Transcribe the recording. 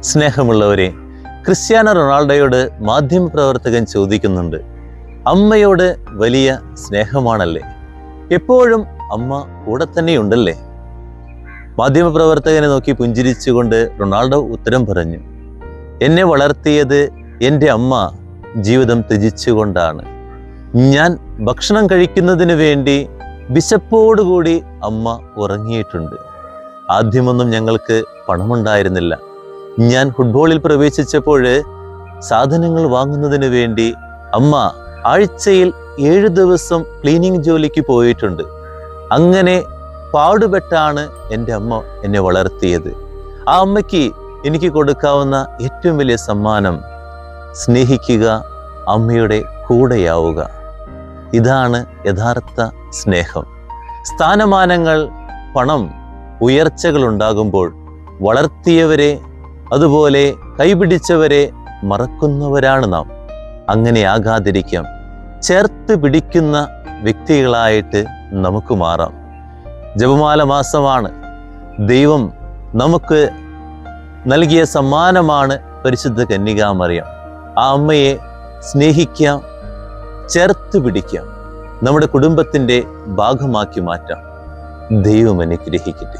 സ്നേഹമുള്ളവരെ, ക്രിസ്ത്യാനോ റൊണാൾഡോയോട് മാധ്യമപ്രവർത്തകൻ ചോദിക്കുന്നുണ്ട്, അമ്മയോട് വലിയ സ്നേഹമാണല്ലേ? എപ്പോഴും അമ്മ കൂടെ തന്നെയുണ്ടല്ലേ? മാധ്യമപ്രവർത്തകനെ നോക്കി പുഞ്ചിരിച്ചുകൊണ്ട് റൊണാൾഡോ ഉത്തരം പറഞ്ഞു, എന്നെ വളർത്തിയത് എൻ്റെ അമ്മ ജീവിതം ത്യജിച്ചുകൊണ്ടാണ്. ഞാൻ ഭക്ഷണം കഴിക്കുന്നതിന് വേണ്ടി വിശപ്പോടുകൂടി അമ്മ ഉറങ്ങിയിട്ടുണ്ട്. ആദ്യമൊന്നും ഞങ്ങൾക്ക് പണമുണ്ടായിരുന്നില്ല. ഞാൻ ഫുട്ബോളിൽ പ്രവേശിച്ചപ്പോൾ സാധനങ്ങൾ വാങ്ങുന്നതിന് വേണ്ടി അമ്മ ആഴ്ചയിൽ 7 ദിവസം ക്ലീനിങ് ജോലിക്ക് പോയിട്ടുണ്ട്. അങ്ങനെ പാടുപെട്ടാണ് എൻ്റെ അമ്മ എന്നെ വളർത്തിയത്. ആ അമ്മയ്ക്ക് എനിക്ക് കൊടുക്കാവുന്ന ഏറ്റവും വലിയ സമ്മാനം സ്നേഹിക്കുക, അമ്മയുടെ കൂടെയാവുക. ഇതാണ് യഥാർത്ഥ സ്നേഹം. സ്ഥാനമാനങ്ങൾ, പണം, ഉയർച്ചകൾ ഉണ്ടാകുമ്പോൾ വളർത്തിയവരെ, അതുപോലെ കൈപിടിച്ചവരെ മറക്കുന്നവരാണ് നാം. അങ്ങനെ ആകാതിരിക്കാം. ചേർത്ത് പിടിക്കുന്ന വ്യക്തികളായിട്ട് നമുക്ക് മാറാം. ജപമാല മാസമാണ്. ദൈവം നമുക്ക് നൽകിയ സമ്മാനമാണ് പരിശുദ്ധ കന്യകാമറിയം. ആ അമ്മയെ സ്നേഹിക്കാം, ചേർത്ത് പിടിക്കാം, നമ്മുടെ കുടുംബത്തിൻ്റെ ഭാഗമാക്കി മാറ്റാം. ദൈവം അനുഗ്രഹിക്കട്ടെ.